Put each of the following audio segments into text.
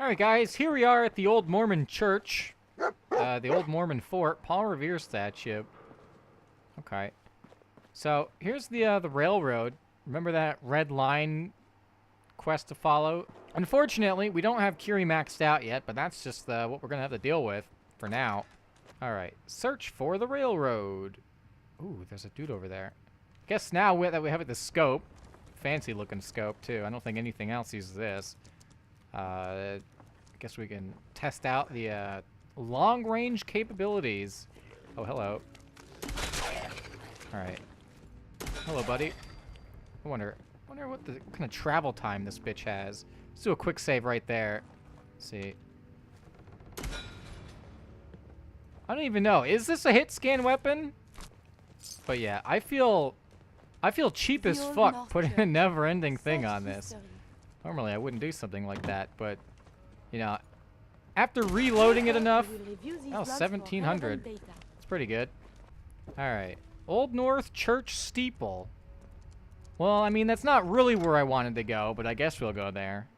Alright guys, here we are at the Old Mormon Church. The Old Mormon Fort, Paul Revere statue. Okay. So, here's the railroad. Remember that red line quest to follow? Unfortunately, we don't have Curie maxed out yet, but that's just what we're gonna have to deal with for now. Alright, search for the railroad. Ooh, there's a dude over there. Guess now that we have the scope, fancy looking scope too. I don't think anything else uses this. Guess we can test out the long range capabilities. Oh, hello. Alright. Hello, buddy. I wonder what the kind of travel time this bitch has. Let's do a quick save right there. Let's see. I don't even know. Is this a hit scan weapon? But yeah, I feel cheap as fuck putting a never-ending thing on this. Normally I wouldn't do something like that, but you know, after reloading it enough, oh, 1700. It's pretty good. Alright. Old North Church Steeple. Well, I mean, that's not really where I wanted to go, but I guess we'll go there.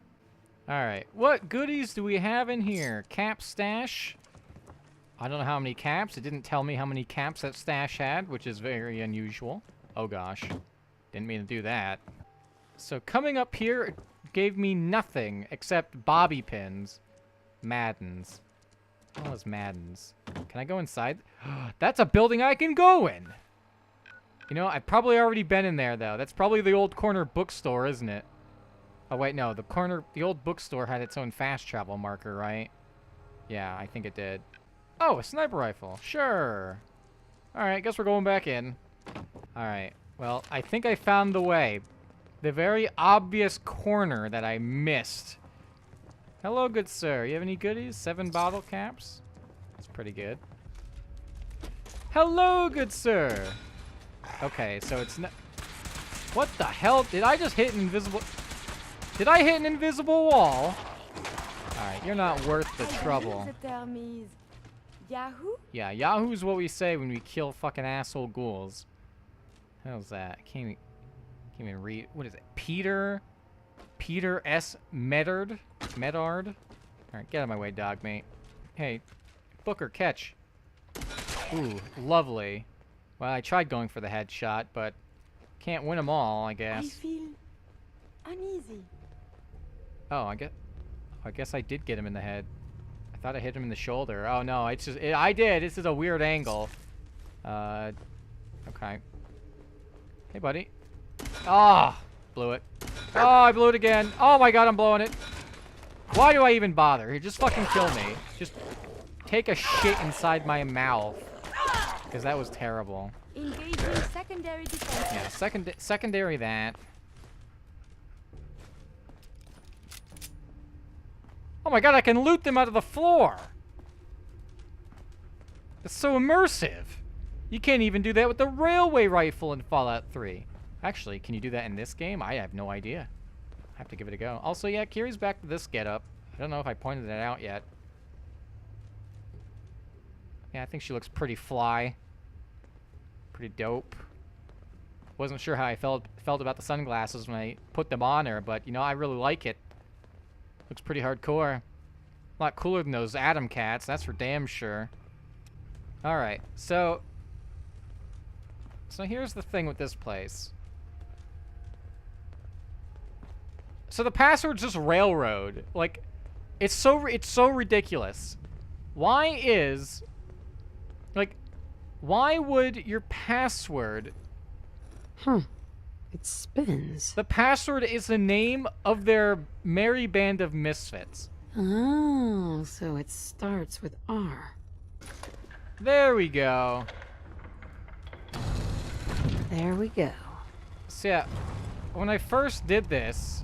Alright. What goodies do we have in here? Cap stash. I don't know how many caps. It didn't tell me how many caps that stash had, which is very unusual. Oh gosh. Didn't mean to do that. So coming up here, it gave me nothing except bobby pins. Maddens. What was Maddens? Can I go inside? That's a building I can go in! You know, I've probably already been in there, though. That's probably the old corner bookstore, isn't it? Oh, wait, no. The old bookstore had its own fast travel marker, right? Yeah, I think it did. Oh, a sniper rifle. Sure. Alright, guess we're going back in. Alright. Well, I think I found the way. The very obvious corner that I missed. Hello, good sir. You have any goodies? 7 bottle caps? That's pretty good. Hello, good sir. Okay, so it's not... What the hell? Did I just hit an invisible... Did I hit an invisible wall? Alright, you're not worth the trouble. Yahoo? Yeah, Yahoo's what we say when we kill fucking asshole ghouls. How's that? Can't even read. What is it? Peter S. Medard? Alright, get out of my way, dog mate. Hey, Booker, catch. Ooh, lovely. Well, I tried going for the headshot, but can't win them all, I guess. I feel uneasy. Oh, I guess I did get him in the head. I thought I hit him in the shoulder. Oh no, it's just I did. This is a weird angle. Okay. Hey, buddy. Ah, blew it. Oh, I blew it again. Oh my god, I'm blowing it. Why do I even bother? Here, just fucking kill me. Just take a shit inside my mouth. Because that was terrible. Engaging secondary defense. Yeah, secondary that. Oh my god, I can loot them out of the floor. It's so immersive. You can't even do that with the railway rifle in Fallout 3. Actually, can you do that in this game? I have no idea. I have to give it a go. Also, yeah, Kirie's back to this getup. I don't know if I pointed it out yet. Yeah, I think she looks pretty fly. Pretty dope. Wasn't sure how I felt about the sunglasses when I put them on her, but, you know, I really like it. Looks pretty hardcore. A lot cooler than those Atom Cats, that's for damn sure. Alright, so here's the thing with this place. So the password's just railroad. Like, it's so ridiculous. Why would your password... Huh. It spins. The password is the name of their merry band of misfits. Oh, so it starts with R. There we go. There we go. So yeah, when I first did this...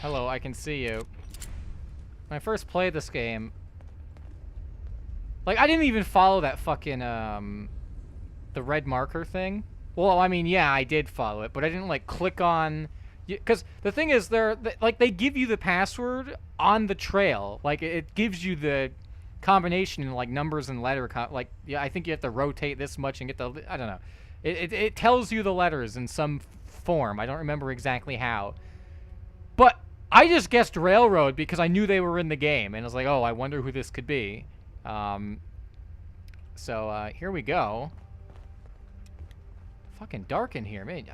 Hello, I can see you. When I first played this game... Like, I didn't even follow that fucking, the red marker thing. Well, I mean, yeah, I did follow it, but I didn't, like, click on... Because the thing is, they give you the password on the trail. Like, it gives you the combination in, like, numbers and letter... Like, yeah, I think you have to rotate this much and get the... I don't know. It tells you the letters in some form. I don't remember exactly how. But I just guessed Railroad because I knew they were in the game, and I was like, oh, I wonder who this could be. So here we go. Fucking dark in here, man.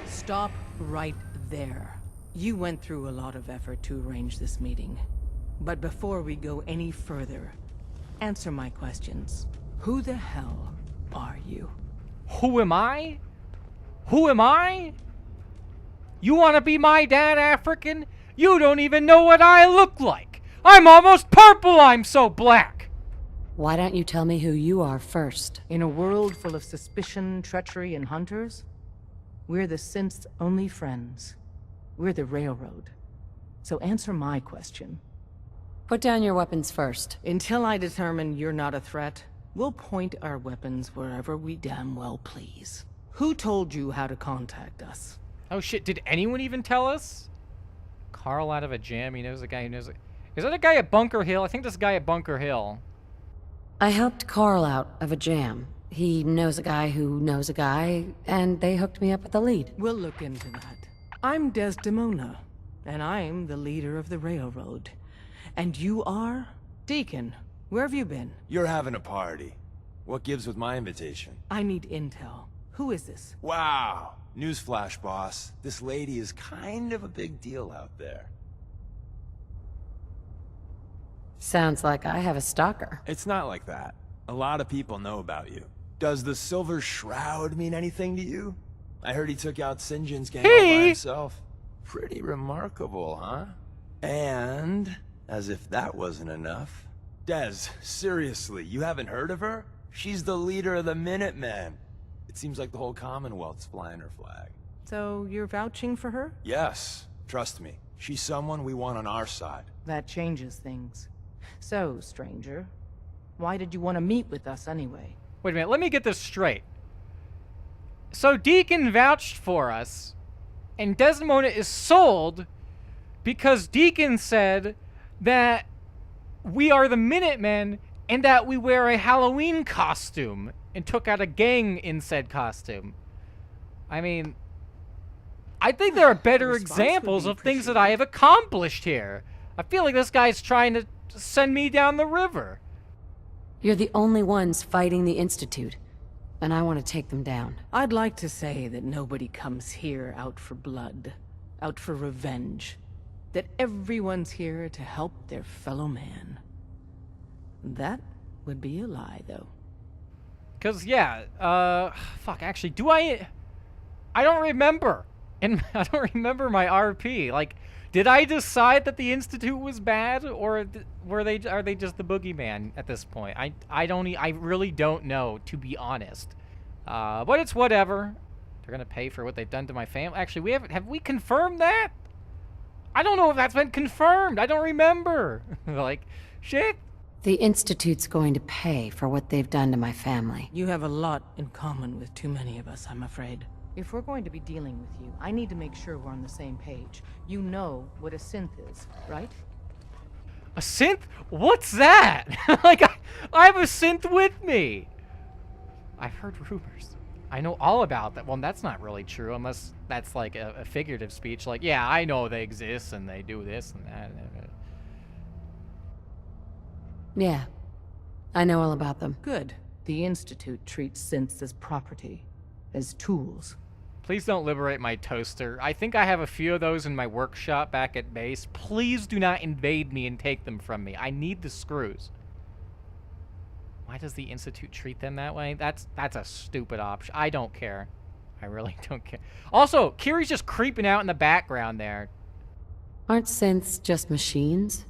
Stop right there. You went through a lot of effort to arrange this meeting. But before we go any further, answer my questions. Who the hell are you? Who am I? Who am I? You want to be my dad, African? You don't even know what I look like. I'm almost purple, I'm so black. Why don't you tell me who you are first? In a world full of suspicion, treachery, and hunters, we're the synth's only friends. We're the Railroad. So answer my question. Put down your weapons first. Until I determine you're not a threat, we'll point our weapons wherever we damn well please. Who told you how to contact us? Oh shit, did anyone even tell us? Carl out of a jam, he knows a guy who knows it. Is that a guy at Bunker Hill? I think this guy at Bunker Hill. I helped Carl out of a jam. He knows a guy who knows a guy, and they hooked me up with the lead. We'll look into that. I'm Desdemona, and I'm the leader of the Railroad. And you are? Deacon, where have you been? You're having a party. What gives with my invitation? I need intel. Who is this? Wow. Newsflash, boss. This lady is kind of a big deal out there. Sounds like I have a stalker. It's not like that. A lot of people know about you. Does the Silver Shroud mean anything to you? I heard he took out St. John's gang all by himself. Pretty remarkable, huh? And, as if that wasn't enough, Des, seriously, you haven't heard of her? She's the leader of the Minutemen. It seems like the whole Commonwealth's flying her flag. So you're vouching for her? Yes, trust me. She's someone we want on our side. That changes things. So, stranger, why did you want to meet with us anyway? Wait a minute, let me get this straight. So Deacon vouched for us, and Desdemona is sold because Deacon said that we are the Minutemen and that we wear a Halloween costume and took out a gang in said costume. I mean, I think there are better examples of things that I have accomplished here. I feel like this guy's trying to send me down the river. You're the only ones fighting the Institute, and I want to take them down. I'd like to say that nobody comes here out for blood, out for revenge. That everyone's here to help their fellow man. That would be a lie, though. Cause yeah, fuck. Actually, do I don't remember, and I don't remember my RP. Like, did I decide that the Institute was bad, or are they just the boogeyman at this point? I really don't know, to be honest. But it's whatever. They're gonna pay for what they've done to my family. Actually, have we confirmed that? I don't know if that's been confirmed. I don't remember. Like, shit. The Institute's going to pay for what they've done to my family. You have a lot in common with too many of us, I'm afraid. If we're going to be dealing with you, I need to make sure we're on the same page. You know what a synth is, right? A synth? What's that? Like, I have a synth with me. I've heard rumors. I know all about that. Well, that's not really true, unless that's like a figurative speech. Like, yeah, I know they exist and they do this and that. Yeah, I know all about them. Good. The Institute treats synths as property, as tools. Please don't liberate my toaster. I think I have a few of those in my workshop back at base. Please do not invade me and take them from me. I need the screws. Why does the Institute treat them that way? That's a stupid option. I don't care. I really don't care. Also, Kiri's just creeping out in the background there. Aren't synths just machines?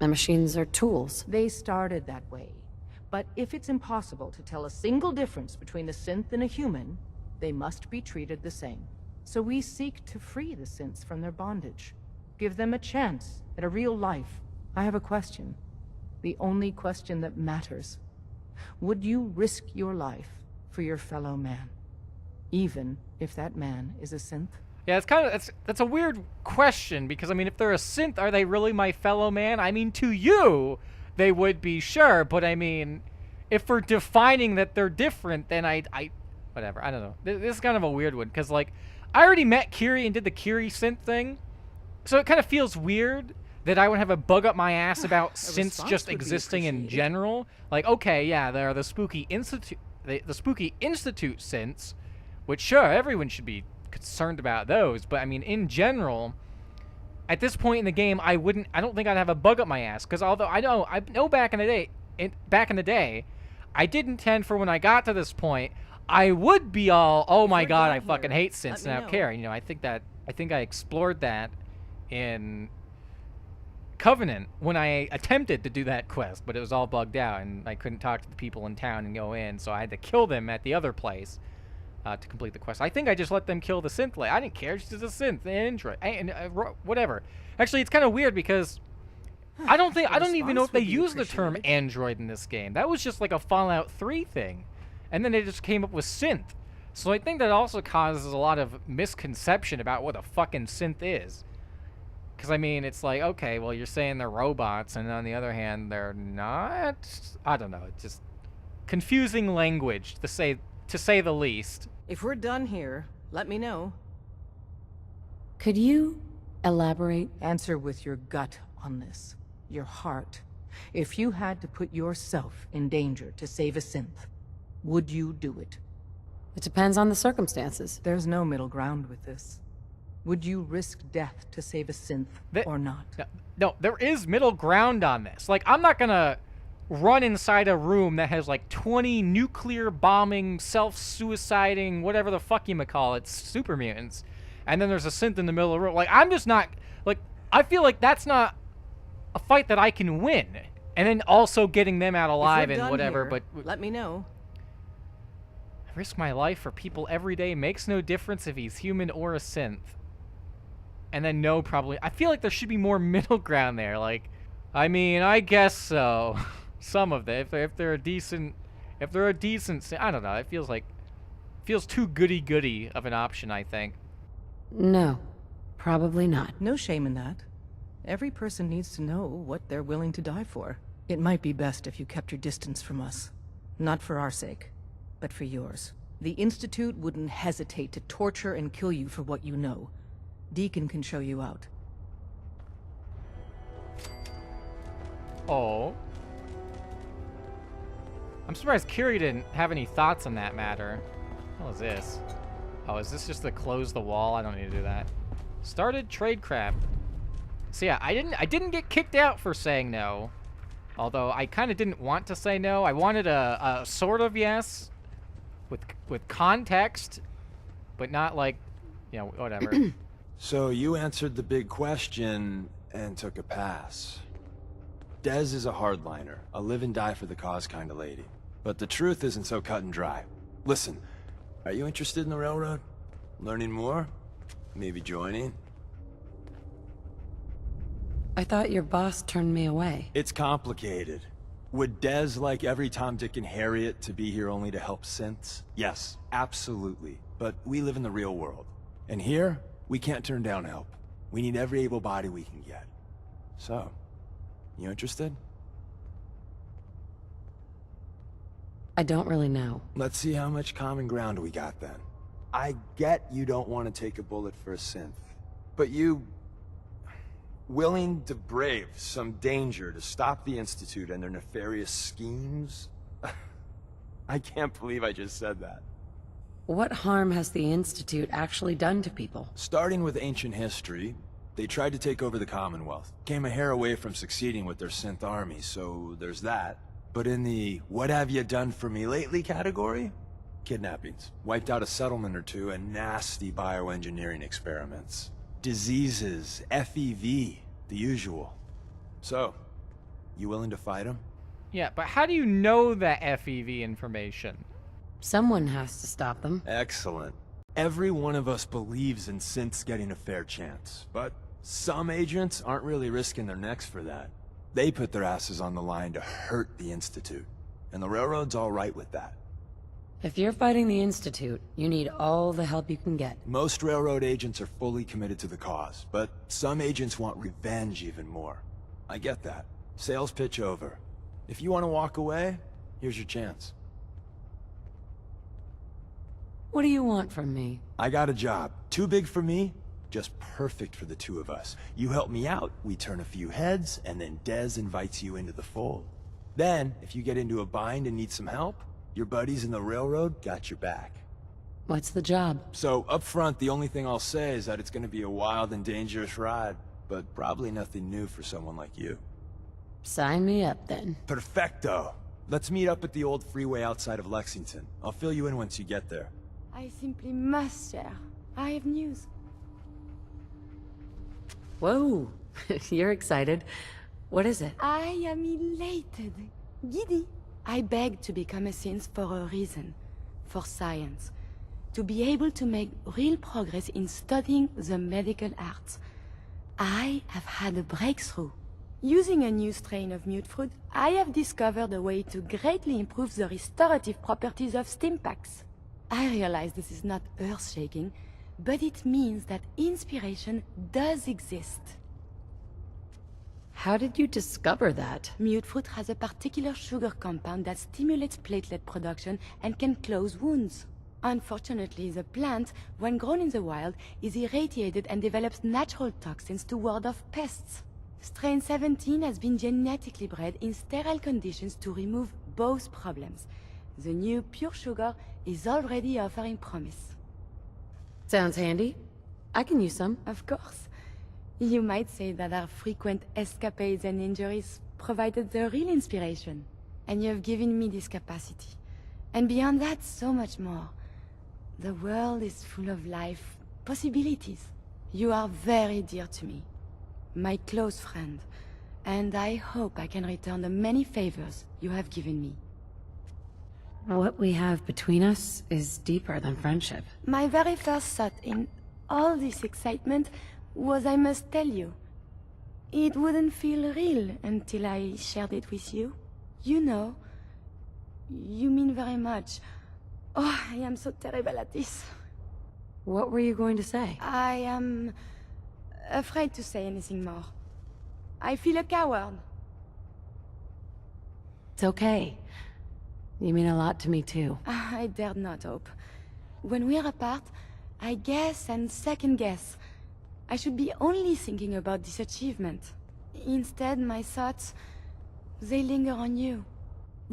And machines are tools. They started that way. But if it's impossible to tell a single difference between a synth and a human, they must be treated the same. So we seek to free the synths from their bondage. Give them a chance at a real life. I have a question. The only question that matters. Would you risk your life for your fellow man? Even if that man is a synth? Yeah, it's kind of that's a weird question, because I mean, if they're a synth, are they really my fellow man? I mean, to you, they would be, sure, but I mean, if we're defining that they're different, then I whatever, I don't know. This is kind of a weird one, because like, I already met Kiri and did the Kiri synth thing, So it kind of feels weird that I would have a bug up my ass about synths response just would be existing in appreciated. general. Like, okay, yeah, there are the Spooky Institute, the Spooky Institute synths, which sure, everyone should be concerned about those. But I mean, in general, at this point in the game, I don't think I'd have a bug up my ass, because although I know back in the day, I did intend for when I got to this point, I would be all, oh my we're god, done I fucking here, hate synths, let and me I don't know. care. You know, I think I explored that in Covenant when I attempted to do that quest, but it was all bugged out, and I couldn't talk to the people in town and go in, so I had to kill them at the other place to complete the quest. I think I just let them kill the synth lady. I didn't care. She's just a synth, an android, and whatever. Actually, it's kind of weird because I don't even know if response they would be use the term appreciated. android in this game. That was just like a Fallout 3 thing, and then they just came up with synth. So I think that also causes a lot of misconception about what a fucking synth is. Because I mean, it's like, okay, well, you're saying they're robots, and on the other hand, they're not. I don't know. It's just confusing language to say the least. If we're done here, let me know. Could you elaborate? Answer with your gut on this. Your heart. If you had to put yourself in danger to save a synth, would you do it? It depends on the circumstances. There's no middle ground with this. Would you risk death to save a synth or not? No, there is middle ground on this. Like, I'm not gonna run inside a room that has like 20 nuclear bombing, self-suiciding, whatever the fuck you call it, super mutants, and then there's a synth in the middle of the room. Like, I'm just not, like, I feel like that's not a fight that I can win. And then also getting them out If we're alive and done whatever, here, but let me know. I risk my life for people every day. Makes no difference if he's human or a synth. And then no, probably. I feel like there should be more middle ground there. Like, I mean, I guess so. Some of them, if they're a decent, I don't know. It feels too goody of an option, I think. No, probably not. No shame in that. Every person needs to know what they're willing to die for. It might be best if you kept your distance from us. Not for our sake, but for yours. The Institute wouldn't hesitate to torture and kill you for what you know. Deacon can show you out. Oh. I'm surprised Kiri didn't have any thoughts on that matter. What is this? Oh, is this just to close the wall? I don't need to do that. Started tradecraft. So yeah, I didn't get kicked out for saying no. Although I kind of didn't want to say no. I wanted a sort of yes with context, but not like, you know, whatever. So you answered the big question and took a pass. Dez is a hardliner, a live and die for the cause kind of lady. But the truth isn't so cut and dry. Listen, are you interested in the railroad? Learning more? Maybe joining? I thought your boss turned me away. It's complicated. Would Dez like every Tom, Dick, and Harriet to be here only to help synths? Yes, absolutely. But we live in the real world. And here, we can't turn down help. We need every able body we can get. So, you interested? I don't really know. Let's see how much common ground we got then. I get you don't want to take a bullet for a synth, but you... willing to brave some danger to stop the Institute and their nefarious schemes? I can't believe I just said that. What harm has the Institute actually done to people? Starting with ancient history, they tried to take over the Commonwealth. Came a hair away from succeeding with their synth army, so there's that. But in the what have you done for me lately category? Kidnappings. Wiped out a settlement or two and nasty bioengineering experiments. Diseases, FEV, the usual. So, you willing to fight them? Yeah, but how do you know that FEV information? Someone has to stop them. Excellent. Every one of us believes in synths getting a fair chance, but some agents aren't really risking their necks for that. They put their asses on the line to hurt the Institute, and the Railroad's all right with that. If you're fighting the Institute, you need all the help you can get. Most Railroad agents are fully committed to the cause, but some agents want revenge even more. I get that. Sales pitch over. If you want to walk away, here's your chance. What do you want from me? I got a job. Too big for me, Just perfect for the two of us. You help me out, we turn a few heads, and then Dez invites you into the fold. Then, if you get into a bind and need some help, your buddies in the railroad got your back. What's the job? So, up front, the only thing I'll say is that it's gonna be a wild and dangerous ride, but probably nothing new for someone like you. Sign me up, then. Perfecto! Let's meet up at the old freeway outside of Lexington. I'll fill you in once you get there. I simply must share. I have news. Whoa, you're excited. What is it? I am elated. Giddy. I begged to become a synth for a reason. For science. To be able to make real progress in studying the medical arts. I have had a breakthrough. Using a new strain of mutfruit, I have discovered a way to greatly improve the restorative properties of Stimpaks. I realize this is not earth-shaking, but it means that inspiration does exist. How did you discover that? Mutfruit has a particular sugar compound that stimulates platelet production and can close wounds. Unfortunately, the plant, when grown in the wild, is irradiated and develops natural toxins to ward off pests. Strain 17 has been genetically bred in sterile conditions to remove both problems. The new pure sugar is already offering promise. Sounds handy. I can use some. Of course. You might say that our frequent escapades and injuries provided the real inspiration. And you have given me this capacity. And beyond that, so much more. The world is full of life, possibilities. You are very dear to me. My close friend. And I hope I can return the many favors you have given me. What we have between us is deeper than friendship. My very first thought in all this excitement was I must tell you. It wouldn't feel real until I shared it with you. You know, you mean very much. Oh, I am so terrible at this. What were you going to say? I am afraid to say anything more. I feel a coward. It's okay. You mean a lot to me, too. I dared not hope. When we're apart, I guess and second guess. I should be only thinking about this achievement. Instead, my thoughts, they linger on you.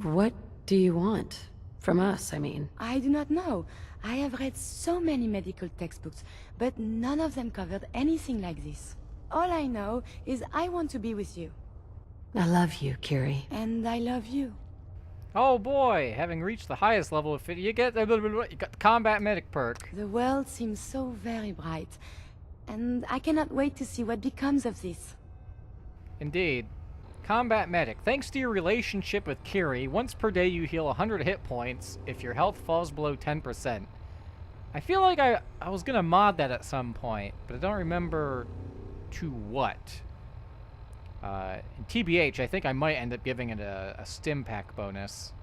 What do you want? From us, I mean. I do not know. I have read so many medical textbooks, but none of them covered anything like this. All I know is I want to be with you. I love you, Curie. And I love you. Oh boy, having reached the highest level of fit, you get the combat medic perk. The world seems so very bright, and I cannot wait to see what becomes of this. Indeed. Combat medic. Thanks to your relationship with Curie, once per day you heal 100 hit points if your health falls below 10%. I feel like I was gonna mod that at some point, but I don't remember to what. In TBH, I think I might end up giving it a stim pack bonus.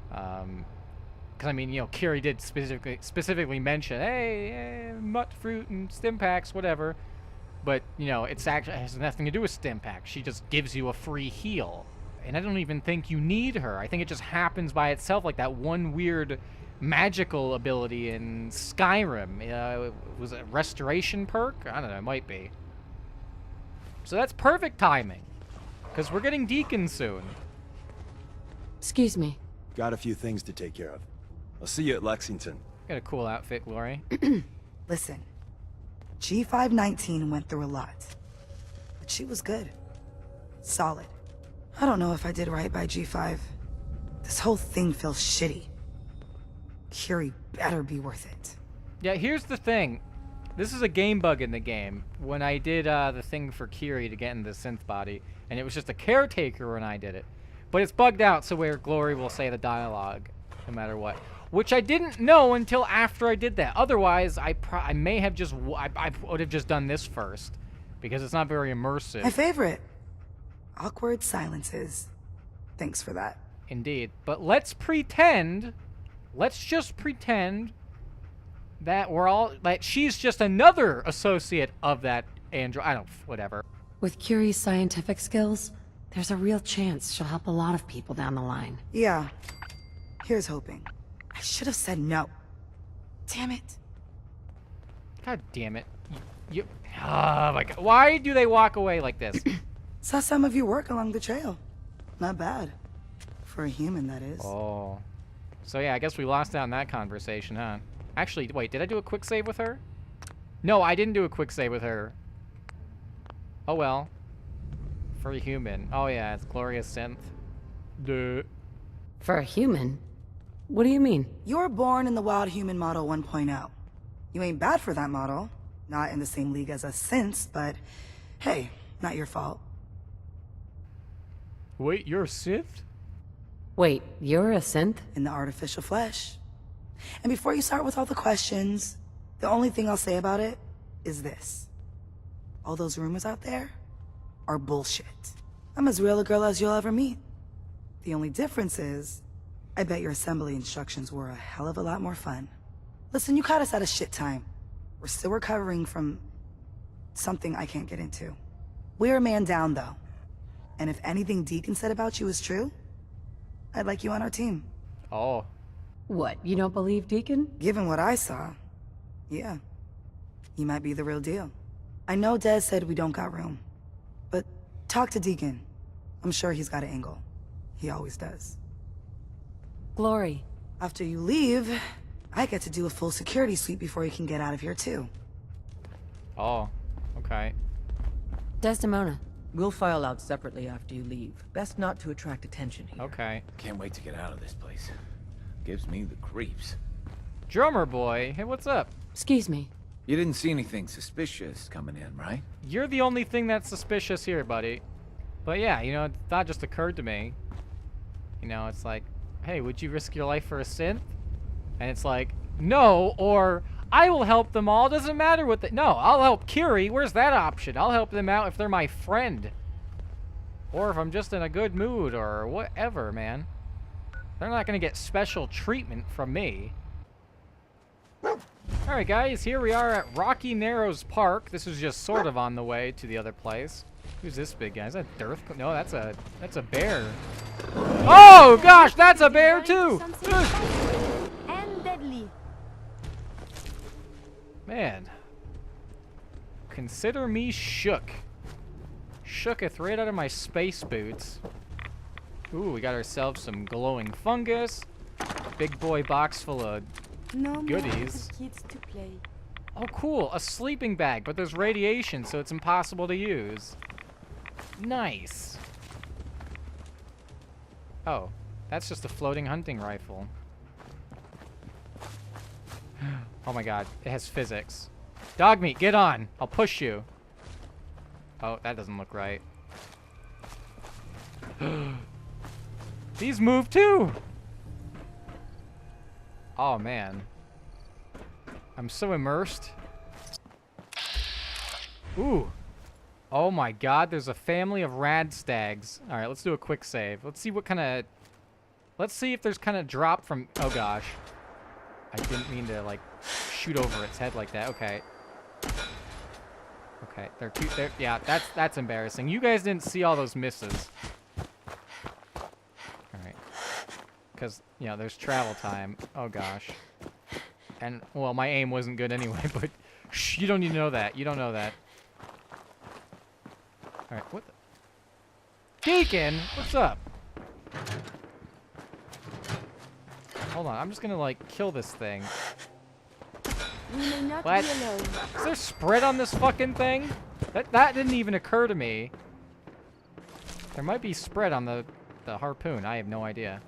Because, I mean, you know, Curie did specifically mention, hey, mutt fruit and stim packs, whatever. But, you know, it has nothing to do with stim packs. She just gives you a free heal. And I don't even think you need her. I think it just happens by itself, like that one weird magical ability in Skyrim. Was it a restoration perk? I don't know, it might be. So that's perfect timing. Because we're getting Deacon soon. Excuse me. Got a few things to take care of. I'll see you at Lexington. Got a cool outfit, Glory. Listen, G519 went through a lot, but she was good. Solid. I don't know if I did right by G5. This whole thing feels shitty. Curie better be worth it. Yeah, here's the thing. This is a game bug in the game. When I did the thing for Curie to get in the synth body, and it was just a caretaker when I did it. But it's bugged out, so where Glory will say the dialogue, no matter what. Which I didn't know until after I did that. Otherwise, I may have just... I would have just done this first. Because it's not very immersive. My favorite. Awkward silences. Thanks for that. Indeed. But let's pretend... Let's just pretend... that that she's just another associate of that android. I don't... Whatever. With Curie's scientific skills, there's a real chance she'll help a lot of people down the line. Yeah. Here's hoping. I should have said no. Damn it. God damn it. You. Oh my god. Why do they walk away like this? Saw some of your work along the trail. Not bad. For a human, that is. Oh. So yeah, I guess we lost out in that conversation, huh? Actually, wait, did I do a quick save with her? No, I didn't do a quick save with her. Oh well. For a human. Oh yeah, it's Glorious Synth. Duh. For a human? What do you mean? You were born in the Wild Human Model 1.0. You ain't bad for that model. Not in the same league as us since, but hey, not your fault. Wait, you're a Sith? Wait, you're a synth? In the artificial flesh. And before you start with all the questions, the only thing I'll say about it is this. All those rumors out there are bullshit. I'm as real a girl as you'll ever meet. The only difference is, I bet your assembly instructions were a hell of a lot more fun. Listen, you caught us at a shit time. We're still recovering from something I can't get into. We're a man down, though. And if anything Deacon said about you is true, I'd like you on our team. Oh. What, you don't believe Deacon? Given what I saw, yeah. He might be the real deal. I know Des said we don't got room, but talk to Deacon. I'm sure he's got an angle. He always does. Glory. After you leave, I get to do a full security sweep before you can get out of here too. Oh. Okay. Desdemona. We'll file out separately after you leave. Best not to attract attention here. Okay. Can't wait to get out of this place. Gives me the creeps. Drummer boy. Hey, what's up? Excuse me. You didn't see anything suspicious coming in, right? You're the only thing that's suspicious here, buddy. But yeah, you know, the thought just occurred to me. You know, it's like, hey, would you risk your life for a synth? And it's like, no, or I will help them all. Doesn't matter what they... No, I'll help Kiri. Where's that option? I'll help them out if they're my friend. Or if I'm just in a good mood or whatever, man. They're not going to get special treatment from me. Alright, guys. Here we are at Rocky Narrows Park. This is just sort of on the way to the other place. Who's this big guy? Is that Dirth? No, that's a bear. Oh, gosh, that's a bear, too! And deadly. Man. Consider me shook. Shooketh right out of my space boots. Ooh, we got ourselves some glowing fungus. Big boy box full of No goodies. more kids to play. Oh, cool. A sleeping bag, but there's radiation, so it's impossible to use. Nice. Oh, that's just a floating hunting rifle. Oh my god, it has physics. Dog meat, get on. I'll push you. Oh, that doesn't look right. These move too. Oh man. I'm so immersed. Ooh. Oh my god, there's a family of rad stags. Alright, let's do a quick save. Let's see what kind of... Let's see if there's kind of drop from... Oh gosh. I didn't mean to, like, shoot over its head like that. Okay. Okay, they're too... yeah, that's embarrassing. You guys didn't see all those misses. Alright. Because, you know, there's travel time. Oh gosh. And, well, my aim wasn't good anyway, but... Shh, you don't need to know that. You don't know that. Alright, what the... Deacon! What's up? Hold on, I'm just gonna, like, kill this thing. We may not What? be alone. Is there spread on this fucking thing? That didn't even occur to me. There might be spread on the harpoon. I have no idea.